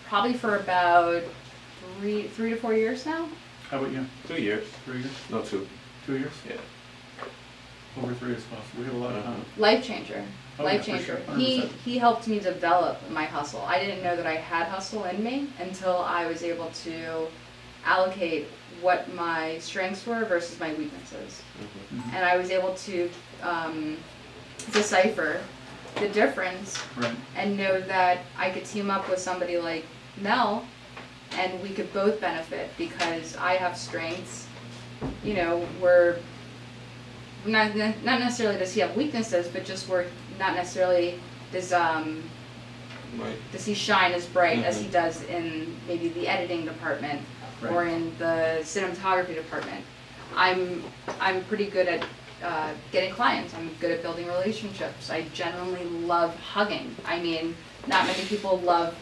[SPEAKER 3] probably for about three to 4 years now.
[SPEAKER 1] How about you?
[SPEAKER 2] 2 years.
[SPEAKER 1] 3 years?
[SPEAKER 2] No, 2.
[SPEAKER 1] 2 years?
[SPEAKER 2] Yeah.
[SPEAKER 1] Over 3 is possible. We have a lot of time.
[SPEAKER 3] Life changer.
[SPEAKER 1] Oh,
[SPEAKER 3] Life
[SPEAKER 1] yeah, for
[SPEAKER 3] changer.
[SPEAKER 1] sure.
[SPEAKER 3] He helped me develop my hustle. I didn't know that I had hustle in me until I was able to allocate what my strengths were versus my weaknesses.
[SPEAKER 2] Mm-hmm.
[SPEAKER 3] And I was able to decipher the difference
[SPEAKER 1] Right.
[SPEAKER 3] and know that I could team up with somebody like Mel and we could both benefit because I have strengths. You know, we're not necessarily does he have weaknesses, but just we're not necessarily does he shine as bright as he does in maybe the editing department or
[SPEAKER 1] Right.
[SPEAKER 3] in the cinematography department. I'm pretty good at getting clients. I'm good at building relationships. I genuinely love hugging. I mean, not many people love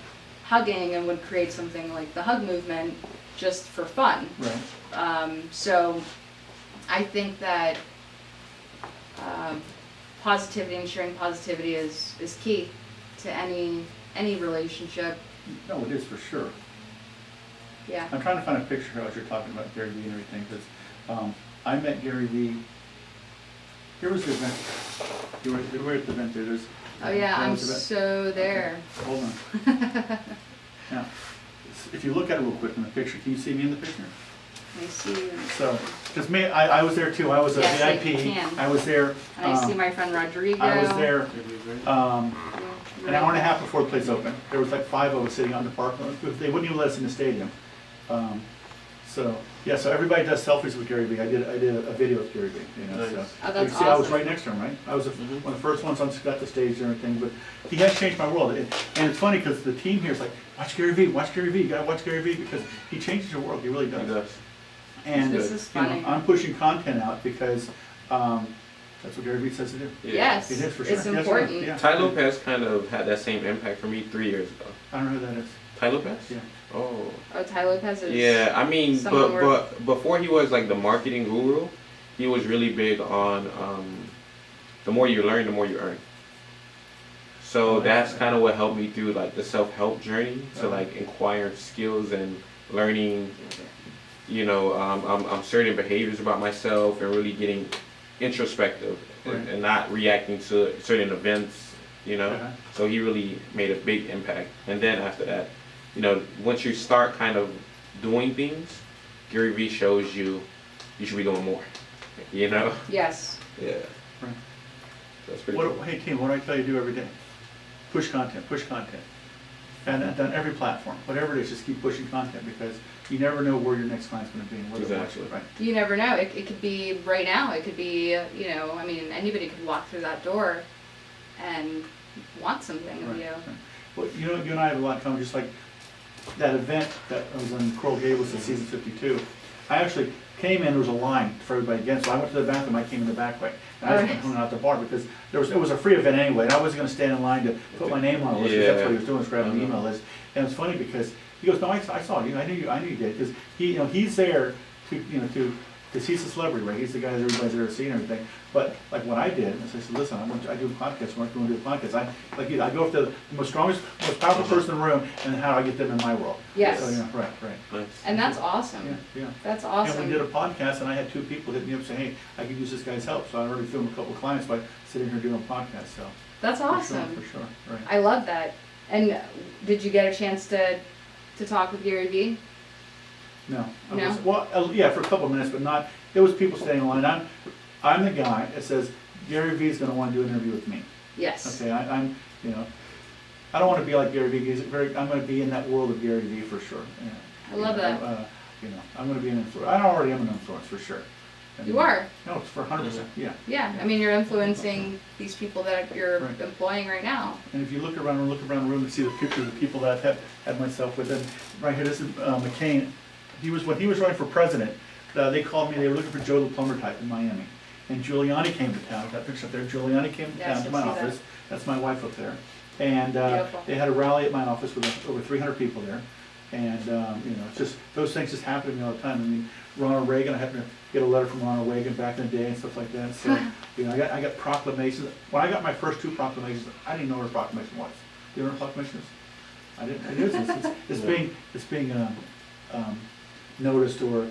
[SPEAKER 3] hugging and would create something like the hug movement just for fun.
[SPEAKER 1] Right.
[SPEAKER 3] So I think that positivity and sharing positivity is key to any relationship.
[SPEAKER 1] No, it is for sure.
[SPEAKER 3] Yeah.
[SPEAKER 1] I'm trying to find a picture here as you're talking about Gary Vee and everything, because I met Gary Vee. Here was the event. You were at the event there. There's.
[SPEAKER 3] Oh yeah,
[SPEAKER 1] there
[SPEAKER 3] I'm
[SPEAKER 1] was the event.
[SPEAKER 3] so there.
[SPEAKER 1] Okay, hold on. Now, if you look at it real quick in the picture, can you see me in the picture?
[SPEAKER 3] I see you.
[SPEAKER 1] So, because me, I was there too. I was a
[SPEAKER 3] Yes, I
[SPEAKER 1] VIP.
[SPEAKER 3] can.
[SPEAKER 1] I was there.
[SPEAKER 3] And I see my friend Rodrigo.
[SPEAKER 1] I was there
[SPEAKER 3] Yeah,
[SPEAKER 1] an hour and a half before the place opened. There was like 5 of us sitting on the parking lot. They wouldn't even let us in the stadium. So yeah, so everybody does selfies with Gary Vee. I did a video with Gary Vee. You know,
[SPEAKER 2] Nice.
[SPEAKER 1] so
[SPEAKER 3] Oh,
[SPEAKER 1] you
[SPEAKER 3] that's
[SPEAKER 1] can see I was
[SPEAKER 3] awesome.
[SPEAKER 1] right next to him, right? I was one of the first ones on got the stage and everything. But he has changed my world. And it's funny because the team here is like, watch Gary Vee, watch Gary Vee. You gotta watch Gary Vee because he changes your world. He really does.
[SPEAKER 2] He does.
[SPEAKER 1] And
[SPEAKER 3] This is
[SPEAKER 1] you know,
[SPEAKER 3] funny.
[SPEAKER 1] I'm pushing content out because that's what Gary Vee says to do.
[SPEAKER 2] Yeah.
[SPEAKER 3] Yes,
[SPEAKER 1] It is for sure.
[SPEAKER 3] it's
[SPEAKER 1] Yes,
[SPEAKER 3] important.
[SPEAKER 1] yeah.
[SPEAKER 2] Ty Lopez kind of had that same impact for me 3 years ago.
[SPEAKER 1] I don't know who that is.
[SPEAKER 2] Ty Lopez?
[SPEAKER 1] Yeah.
[SPEAKER 2] Oh.
[SPEAKER 3] Oh, Ty Lopez is.
[SPEAKER 2] Yeah, I mean,
[SPEAKER 3] someone
[SPEAKER 2] but before he was like the marketing guru, he was really big on the more you learn, the more you earn. So that's kind of what helped me through like the self-help journey to like acquire skills and learning, you know, certain behaviors about myself and really getting introspective and not reacting to certain events, you know.
[SPEAKER 1] Uh-huh.
[SPEAKER 2] So he really made a big impact. And then after that, you know, once you start kind of doing things, Gary Vee shows you should be doing more, you know?
[SPEAKER 3] Yes.
[SPEAKER 2] Yeah.
[SPEAKER 1] Right.
[SPEAKER 2] That's pretty cool.
[SPEAKER 1] Hey team, what do I tell you to do every day? Push content, push content. And on every platform, whatever it is, just keep pushing content because you never know where your next client's gonna be and where they're
[SPEAKER 2] Exactly.
[SPEAKER 1] watching, right?
[SPEAKER 3] You never know. It could be right now. It could be, you know, I mean, anybody could walk through that door and want something of
[SPEAKER 1] Right,
[SPEAKER 3] you.
[SPEAKER 1] right. Well, you know, you and I have a lot in common, just like that event that was in Coral Gables in season 52. I actually came in, there was a line for everybody again, so I went to the bathroom, I came in the back way. And I just hung out the bar because it was a free event anyway, and I wasn't gonna stand in line to put my name on the list, because that's what he was doing, was grabbing the email list. And it's funny because he goes, no, I saw you, I knew you did, because he, you know, he's there because he's a celebrity, right? He's the guy that everybody's ever seen and everything. But like what I did, I said, listen, I do a podcast, I'm going to do a podcast. I go up to the most strongest, most powerful person in the room, and how do I get them in my world?
[SPEAKER 3] Yes.
[SPEAKER 1] So, yeah, right.
[SPEAKER 2] Nice.
[SPEAKER 3] And that's awesome.
[SPEAKER 1] Yeah.
[SPEAKER 3] That's
[SPEAKER 1] And
[SPEAKER 3] awesome.
[SPEAKER 1] we did a podcast, and I had 2 people hit me up saying, hey, I could use this guy's help. So I already filmed a couple of clients by sitting here doing a podcast, so.
[SPEAKER 3] That's
[SPEAKER 1] For sure,
[SPEAKER 3] awesome.
[SPEAKER 1] For sure, right.
[SPEAKER 3] I love that. And did you get a chance to talk with Gary Vee?
[SPEAKER 1] No. I
[SPEAKER 3] No?
[SPEAKER 1] wasn't- Well, yeah, for a couple of minutes, but not, there was people standing in line. I'm the guy that says, Gary Vee's gonna wanna do an interview with me.
[SPEAKER 3] Yes.
[SPEAKER 1] Okay, I'm, you know, I don't wanna be like Gary Vee, I'm gonna be in that world of Gary Vee for sure. Yeah.
[SPEAKER 3] I love that.
[SPEAKER 1] You know, I'm gonna be an influencer. I already am an influence for sure. I
[SPEAKER 3] You
[SPEAKER 1] mean,
[SPEAKER 3] are.
[SPEAKER 1] No, it's for 100%, yeah.
[SPEAKER 3] Yeah. I mean, you're influencing these people that you're
[SPEAKER 1] Right.
[SPEAKER 3] employing right now.
[SPEAKER 1] And if you look around the room and see the pictures of the people that I've had myself with, and right here, this is McCain. When he was running for president, they called me, they were looking for Joe the plumber type in Miami. And Giuliani came to town, that picture up there, Giuliani came to
[SPEAKER 3] Yes,
[SPEAKER 1] town to
[SPEAKER 3] I
[SPEAKER 1] my
[SPEAKER 3] see
[SPEAKER 1] office. That's my wife up there. And
[SPEAKER 3] Beautiful.
[SPEAKER 1] they had a rally at my office with over 300 people there. And, you know, it's just, those things just happen to me all the time. I mean, Ronald Reagan, I had to get a letter from Ronald Reagan back in the day and stuff like that. So, you know, I got proclamations. When I got my first 2 proclamations, I didn't know what a proclamation was. You know what a proclamation is? I didn't. It is. It's being noticed or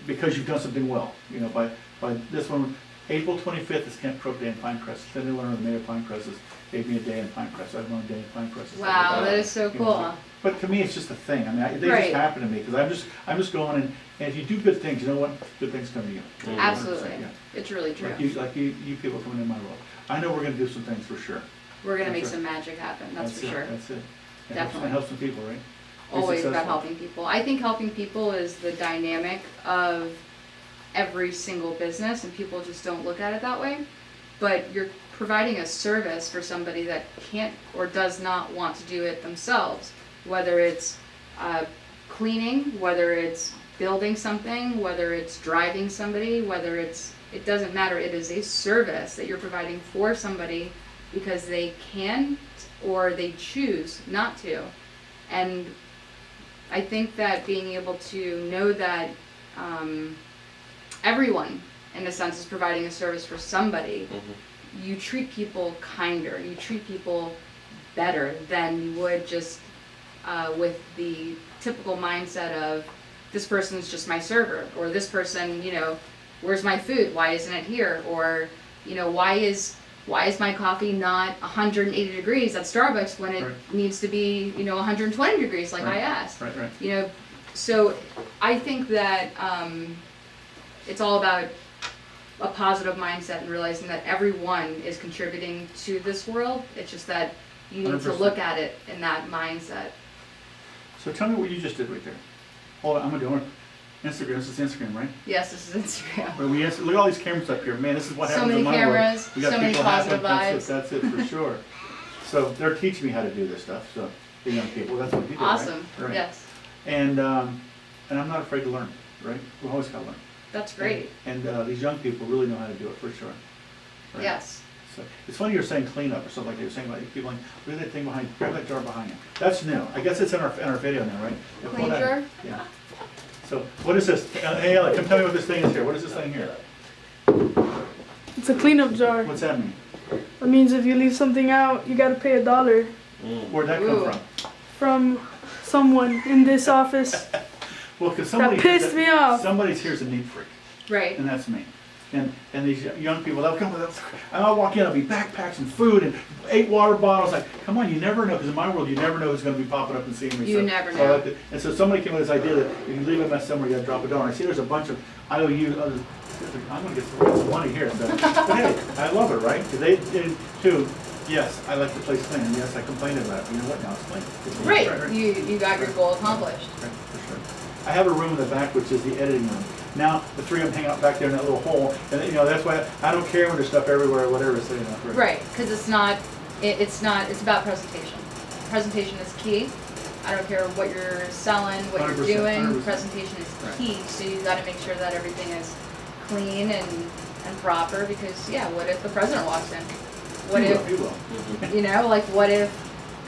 [SPEAKER 1] because you've done something well. You know, by this one. April 25th is Camp Crook Day in Pinecrest. Then they learn the mayor of Pinecrest gave me a day in Pinecrest. I've learned a day in Pinecrest.
[SPEAKER 3] Wow, that is so
[SPEAKER 1] You know,
[SPEAKER 3] cool.
[SPEAKER 1] But to me, it's just a thing. I mean, they
[SPEAKER 3] Right.
[SPEAKER 1] just happen to me because I'm just going and if you do good things, you know what? Good things come to you.
[SPEAKER 3] Absolutely.
[SPEAKER 1] 100%, yeah.
[SPEAKER 3] It's really true.
[SPEAKER 1] Like you people coming in my world. I know we're gonna do some things for sure.
[SPEAKER 3] We're gonna make
[SPEAKER 1] That's
[SPEAKER 3] some magic happen, that's for
[SPEAKER 1] it,
[SPEAKER 3] sure.
[SPEAKER 1] That's it. It
[SPEAKER 3] Definitely.
[SPEAKER 1] helps some people, right? Be
[SPEAKER 3] Always about
[SPEAKER 1] successful.
[SPEAKER 3] helping people. I think helping people is the dynamic of every single business, and people just don't look at it that way. But you're providing a service for somebody that can't or does not want to do it themselves, whether it's cleaning, whether it's building something, whether it's driving somebody, whether it doesn't matter. It is a service that you're providing for somebody because they can or they choose not to. And I think that being able to know that everyone, in a sense, is providing a service for somebody, you treat people kinder, you treat people better than you would just with the typical mindset of this person's just my server, or this person, you know, where's my food? Why isn't it here? Or, you know, why is my coffee not 180 degrees at Starbucks when it
[SPEAKER 1] Right.
[SPEAKER 3] needs to be, you know, 120 degrees like
[SPEAKER 1] Right.
[SPEAKER 3] I asked?
[SPEAKER 1] Right.
[SPEAKER 3] You know, so I think that it's all about a positive mindset and realizing that everyone is contributing to this world. It's just that you need to
[SPEAKER 1] 100%.
[SPEAKER 3] look at it in that mindset.
[SPEAKER 1] So tell me what you just did right there. Hold on, I'm gonna do Instagram. This is Instagram, right?
[SPEAKER 3] Yes, this is Instagram.
[SPEAKER 1] Where look at all these cameras up here, man. This is what
[SPEAKER 3] So
[SPEAKER 1] happens
[SPEAKER 3] many
[SPEAKER 1] in my
[SPEAKER 3] cameras,
[SPEAKER 1] world. We got
[SPEAKER 3] so many
[SPEAKER 1] people happy.
[SPEAKER 3] positive vibes.
[SPEAKER 1] That's it for sure. So they're teaching me how to do this stuff. So the young people, that's what you do,
[SPEAKER 3] Awesome.
[SPEAKER 1] right? Right.
[SPEAKER 3] Yes,
[SPEAKER 1] And I'm not afraid to learn, right? We always gotta learn.
[SPEAKER 3] that's great.
[SPEAKER 1] And these young people really know how to do it for sure. Right?
[SPEAKER 3] Yes.
[SPEAKER 1] So it's funny you're saying cleanup or something like that. You're saying like people like, look at that thing behind, grab that jar behind you. That's new. I guess it's in our video now, right? Yeah, pull
[SPEAKER 3] Clean
[SPEAKER 1] that-
[SPEAKER 3] jar?
[SPEAKER 1] Yeah. So what is this? Hey, Alex, come tell me what this thing is here. What is this thing here?
[SPEAKER 5] It's a cleanup jar.
[SPEAKER 1] What's that mean?
[SPEAKER 5] That means if you leave something out, you gotta pay $1
[SPEAKER 1] Where'd that come
[SPEAKER 3] Ooh.
[SPEAKER 1] from?
[SPEAKER 5] from someone in this office.
[SPEAKER 1] Well, because
[SPEAKER 5] That pissed me off.
[SPEAKER 1] Somebody's here's a neat freak,
[SPEAKER 3] Right.
[SPEAKER 1] and that's me. And these young people, they'll come with us, and I'll walk in, I'll be backpacks and food and 8 water bottles. Like, come on, you never know, because in my world, you never know who's going to be popping up and seeing me.
[SPEAKER 3] You
[SPEAKER 1] So-
[SPEAKER 3] never
[SPEAKER 1] so
[SPEAKER 3] know.
[SPEAKER 1] I like to- and so somebody came with this idea that if you leave a mess somewhere, you got to drop a dollar. I see there's a bunch of IOU. I'm going to get some money here. So, but hey, I love it, right? Because they too. Yes, I like the place clean. And yes, I complained about it. But you know what? Now it's clean. It's
[SPEAKER 3] Right. You got your goal accomplished.
[SPEAKER 1] Right, for sure. I have a room in the back which is the editing room. Now the three of them hang out back there in that little hole, and you know that's why I don't care when there's stuff everywhere or whatever. So you know.
[SPEAKER 3] Right, because it's about presentation. Presentation is key. I don't care what you're selling, what you're
[SPEAKER 1] 100%,
[SPEAKER 3] doing,
[SPEAKER 1] 100%.
[SPEAKER 3] presentation is
[SPEAKER 1] Right.
[SPEAKER 3] key. So you got to make sure that everything is clean and proper, because yeah, what if the president walks in? What if,
[SPEAKER 1] You will.
[SPEAKER 3] you know, like what if,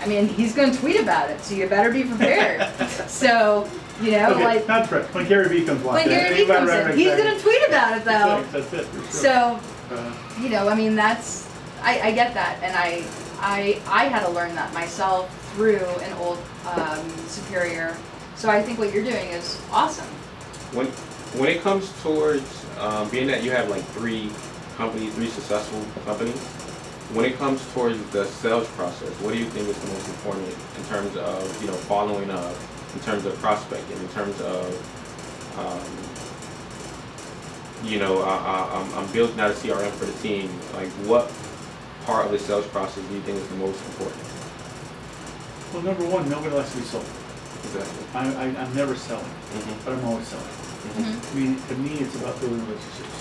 [SPEAKER 3] I mean, he's going to tweet about it, so you better be prepared. So, you know,
[SPEAKER 1] Okay,
[SPEAKER 3] like
[SPEAKER 1] not Fred. When Gary Vee comes walking.
[SPEAKER 3] when Gary Vee comes in, he's going to tweet about it though.
[SPEAKER 1] That's it. For sure.
[SPEAKER 3] So,
[SPEAKER 1] Uh,
[SPEAKER 3] you know, I mean, I get that, and I had to learn that myself through an old superior. So I think what you're doing is awesome.
[SPEAKER 2] When it comes towards being that you have like 3 successful companies, when it comes towards the sales process, what do you think is the most important in terms of, you know, following up, in terms of prospecting, in terms of, you know, I'm building out a CRM for the team. Like, what part of the sales process do you think is the most important?
[SPEAKER 1] well, number one, nobody likes to be sold.
[SPEAKER 2] Exactly.
[SPEAKER 1] I'm never selling,
[SPEAKER 2] Mm-hmm.
[SPEAKER 1] but I'm always selling.
[SPEAKER 3] Mm-hmm.
[SPEAKER 1] I mean, to me, it's about building relationships.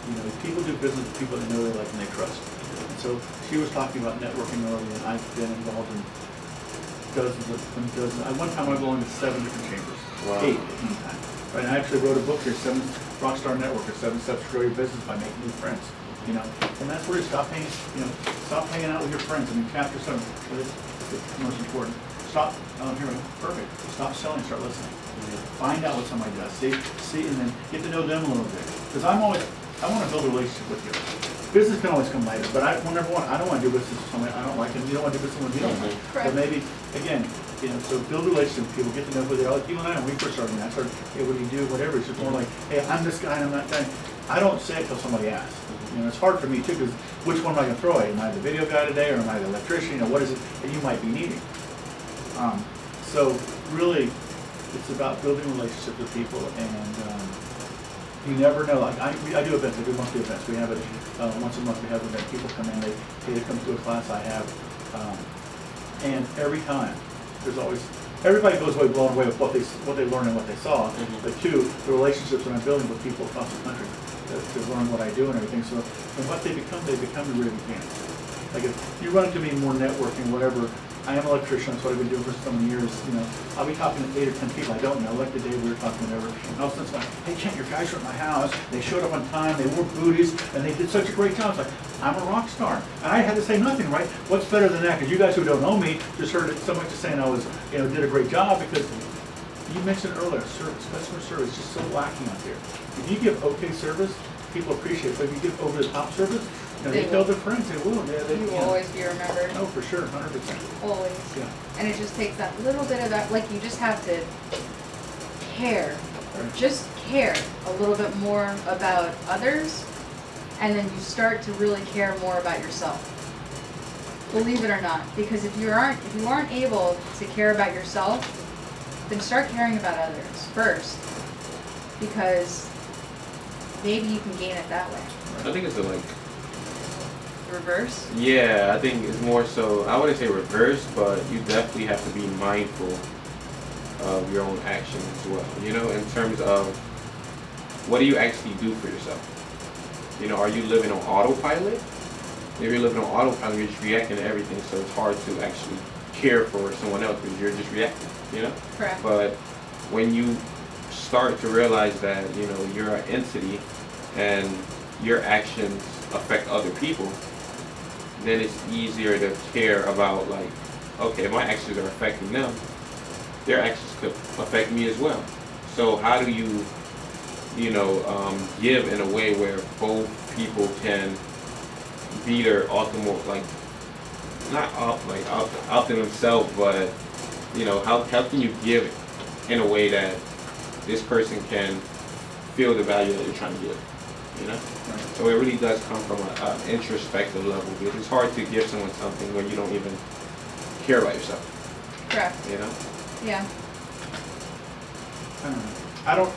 [SPEAKER 1] You know, people do business with people they know, they like, and they trust. And so she was talking about networking earlier, and I've been involved in dozens. At one time, I belonged to 7 different chambers,
[SPEAKER 2] Wow.
[SPEAKER 1] 8 at one time. Right, and I actually wrote a book here, 7 Rockstar Network, or 7 Steps to Grow Your Business by Making New Friends. You know, and that's where you stop hanging out with your friends. I mean, chapter 7, it's the most important. Stop. Here we go. Perfect. Stop selling. Start listening. Find out what somebody does. See, and then get to know them a little bit. Because I want to build a relationship with you. Business can always come later, but I don't want to do business with somebody I don't like, and you don't want to do business with someone you don't like.
[SPEAKER 3] Correct.
[SPEAKER 1] But maybe, again, you know, so build a relationship with people, get to know who they are. Like you and I, when we first started, I started, hey, what do you do, whatever. It's just more like, hey, I'm this guy, and I'm that guy. I don't say it till somebody asks. You know, it's hard for me too, because which one am I gonna throw at? Am I the video guy today, or am I the electrician? You know, what is it that you might be needing? So really, it's about building relationships with people, and you never know. Like I do events. I do monthly events. We have it once a month. We have an event. People come in. They come to a class I have, and every time there's always everybody goes away blown away with what they learned and what they saw. But two, the relationships that I'm building with people across the country to learn what I do and everything. So and what they become the real mechanics. Like if you run into me more networking, whatever. I am an electrician, that's what I've been doing for so many years. You know, I'll be talking to 8 or 10 people I don't know. Like the day we were talking, whatever. And all of a sudden, it's like, hey, Kent, your guys were at my house. They showed up on time. They wore booties, and they did such a great job. It's like, I'm a rock star, and I had to say nothing, right? What's better than that? Because you guys who don't know me just heard it so much just saying I was, you know, did a great job. Because you mentioned earlier, service, customer service is just so lacking out there. If you give okay service, people appreciate it. But if you give over the top service, you know, they tell their friends they will. They
[SPEAKER 3] You will
[SPEAKER 1] know.
[SPEAKER 3] always be remembered.
[SPEAKER 1] Oh, for sure, 100%.
[SPEAKER 3] Always.
[SPEAKER 1] Yeah.
[SPEAKER 3] And it just takes that little bit of that, like you just have to care, or just care a little bit more about others, and then you start to really care more about yourself. Believe it or not, because if you aren't able to care about yourself, then start caring about others first, because maybe you can gain it that way.
[SPEAKER 2] I think it's like,
[SPEAKER 3] Reverse?
[SPEAKER 2] yeah, I think it's more so, I wouldn't say reverse, but you definitely have to be mindful of your own actions as well. You know, in terms of what do you actually do for yourself? You know, are you living on autopilot? If you're living on autopilot, you're just reacting to everything, so it's hard to actually care for someone else because you're just reacting, you know?
[SPEAKER 3] Correct.
[SPEAKER 2] But when you start to realize that, you know, you're an entity and your actions affect other people, then it's easier to care about, like, okay, my actions are affecting them, their actions could affect me as well. So how do you, you know, give in a way where both people can be their ultimate, like, not out to themselves, but, you know, how can you give in a way that this person can feel the value that you're trying to give, you know? So it really does come from an introspective level, because it's hard to give someone something when you don't even care about yourself,
[SPEAKER 3] Correct.
[SPEAKER 2] you know?
[SPEAKER 3] Yeah.
[SPEAKER 1] I don't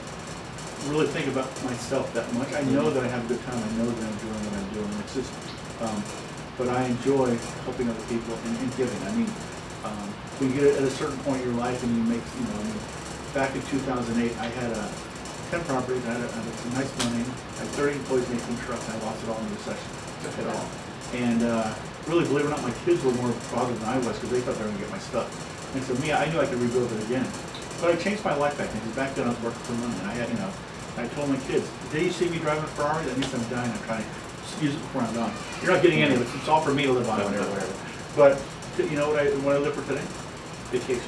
[SPEAKER 1] really think about myself that much. I know that I have a good time. I know that I'm doing what I'm doing. It's just, but I enjoy helping other people and giving. I mean, when you get at a certain point in your life and you make, you know, I mean, back in 2008, I had 10 properties. I had some nice money. I had 30 employees making trucks. And I lost it all in the recession. Took it all. And really, believe it or not, my kids were more bothered than I was because they thought they were going to get my stuff. And so me, I knew I could rebuild it again. But I changed my life back then, because back then I was working for money, and I had, you know, I told my kids, the day you see me driving a Ferrari, that means I'm dying. I'm trying to use it before I'm done. You're not getting any of it. It's all for me to live on, whatever. But you know what I live for today? Vacations.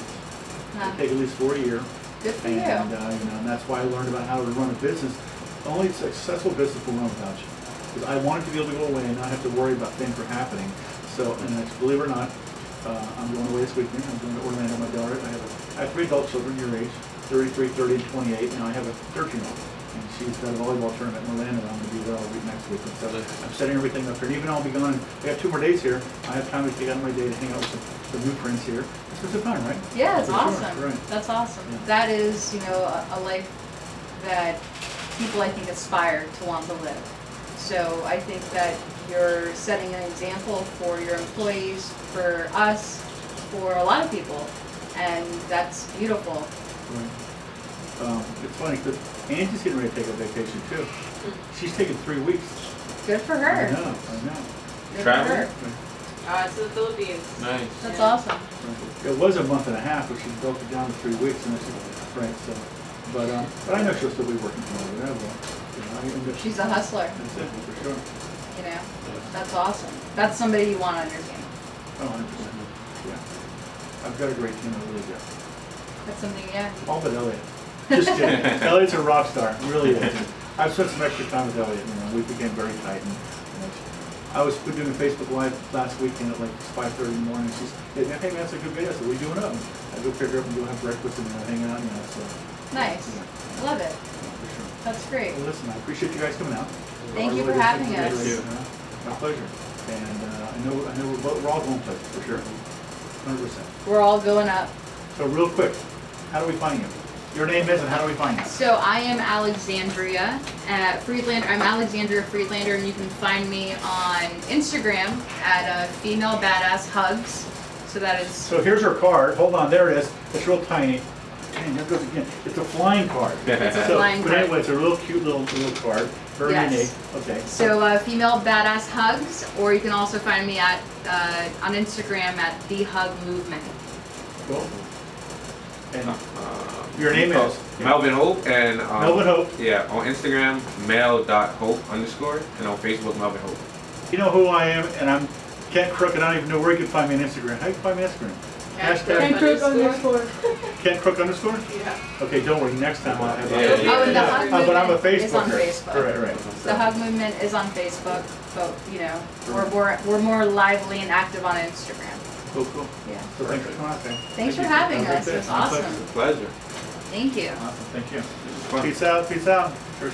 [SPEAKER 1] I take at least 4 a year.
[SPEAKER 3] Good for
[SPEAKER 1] And,
[SPEAKER 3] you.
[SPEAKER 1] you know, and that's why I learned about how to run a business. Only a successful business will run without you. Because I wanted to be able to go away and not have to worry about things were happening. So, and believe it or not, I'm going away this weekend. I'm going to Orlando, my daughter. I have 3 adult children your age, 33, 30, and 28. Now I have a 13-year-old. And she's got a volleyball tournament in Orlando. I'm going to be there all week next week. And so I'm setting everything up here. And even though I'll be gone, I got 2 more days here. I have time to take out of my day to hang out with some new friends here. It's a good time, right?
[SPEAKER 3] Yeah, it's
[SPEAKER 1] For sure,
[SPEAKER 3] awesome.
[SPEAKER 1] right.
[SPEAKER 3] That's awesome.
[SPEAKER 1] Yeah.
[SPEAKER 3] That is, you know, a life that people, I think, aspire to want to live. So I think that you're setting an example for your employees, for us, for a lot of people, and that's beautiful.
[SPEAKER 1] Right. It's funny because Angie's getting ready to take a vacation too. She's taking 3 weeks.
[SPEAKER 3] Good for
[SPEAKER 1] I
[SPEAKER 3] her.
[SPEAKER 1] know.
[SPEAKER 3] Good
[SPEAKER 2] Traveling?
[SPEAKER 3] for her.
[SPEAKER 4] To the Philippines.
[SPEAKER 2] Nice.
[SPEAKER 3] That's
[SPEAKER 4] Yeah.
[SPEAKER 3] awesome.
[SPEAKER 1] It was a month and a half, but she broke it down to 3 weeks, and right. So, but I know she'll still be working from over there. But, you know,
[SPEAKER 3] She's a hustler,
[SPEAKER 1] That's it for sure.
[SPEAKER 3] you know. That's awesome. That's somebody you want on your team.
[SPEAKER 1] Oh, 100%. Yeah. I've got a great team. I really do.
[SPEAKER 3] That's something, yeah.
[SPEAKER 1] All but Elliot. Just kidding. Elliot's a rock star. Really is. I've spent some extra time with Elliot. You know, we became very tight. And I was doing a Facebook Live last weekend at like 5:30 in the morning. She's, hey man, that's a good video. So what are you doing up? I go pick her up and go have breakfast and hang out. You know, so.
[SPEAKER 3] Nice.
[SPEAKER 1] Yeah,
[SPEAKER 3] Love it.
[SPEAKER 1] for sure.
[SPEAKER 3] That's great.
[SPEAKER 1] Well, listen, I appreciate you guys coming out.
[SPEAKER 3] Thank
[SPEAKER 1] I
[SPEAKER 3] you
[SPEAKER 1] really
[SPEAKER 3] for
[SPEAKER 1] do.
[SPEAKER 3] having
[SPEAKER 1] Thank
[SPEAKER 3] us.
[SPEAKER 1] you. My pleasure. And I know we're all going places, for sure. 100%.
[SPEAKER 3] We're all going up.
[SPEAKER 1] So real quick, how do we find you? Your name is and how do we find you?
[SPEAKER 3] So I am Alexandria Friedlander. I'm Alexandria Friedlander, and you can find me on Instagram at Female Badass Hugs. So that is
[SPEAKER 1] So here's her card. Hold on, there it is. It's real tiny. Dang, there it goes again. It's a flying card.
[SPEAKER 3] It's a
[SPEAKER 1] So,
[SPEAKER 3] flying
[SPEAKER 1] but
[SPEAKER 3] card.
[SPEAKER 1] anyway, it's a real cute little card. Very
[SPEAKER 3] Yes.
[SPEAKER 1] unique. Okay.
[SPEAKER 3] So Female Badass Hugs, or you can also find me at on Instagram at The Hug Movement.
[SPEAKER 1] Cool. And your name is?
[SPEAKER 2] Melvin Hope and
[SPEAKER 1] Melvin Hope.
[SPEAKER 2] Yeah, on Instagram, mel.hope_, and on Facebook, Melvin Hope.
[SPEAKER 1] You know who I am, and I'm Kent Crook, and I don't even know where you can find me on Instagram. How you can find me on Instagram? Hashtag
[SPEAKER 5] And Crook underscore.
[SPEAKER 1] Kent Crook _?
[SPEAKER 4] Yeah.
[SPEAKER 1] Okay, don't worry. Next time I'll have
[SPEAKER 2] Yeah,
[SPEAKER 1] that.
[SPEAKER 2] yeah,
[SPEAKER 3] Oh, and the
[SPEAKER 2] yeah.
[SPEAKER 3] Hug
[SPEAKER 1] But I'm a
[SPEAKER 3] Movement is on
[SPEAKER 1] Facebooker.
[SPEAKER 3] Facebook.
[SPEAKER 1] Right.
[SPEAKER 3] The Hug Movement is on Facebook, but you know we're more lively and active on Instagram.
[SPEAKER 1] Cool.
[SPEAKER 3] Yeah.
[SPEAKER 1] So thanks for coming out there.
[SPEAKER 3] Thanks for
[SPEAKER 1] Thank you.
[SPEAKER 3] having
[SPEAKER 1] Have a great
[SPEAKER 3] us.
[SPEAKER 1] day.
[SPEAKER 3] It was
[SPEAKER 1] My pleasure.
[SPEAKER 3] awesome.
[SPEAKER 2] Pleasure.
[SPEAKER 3] Thank you.
[SPEAKER 1] Awesome. Thank you.
[SPEAKER 2] Fun.
[SPEAKER 1] Peace out. Sure.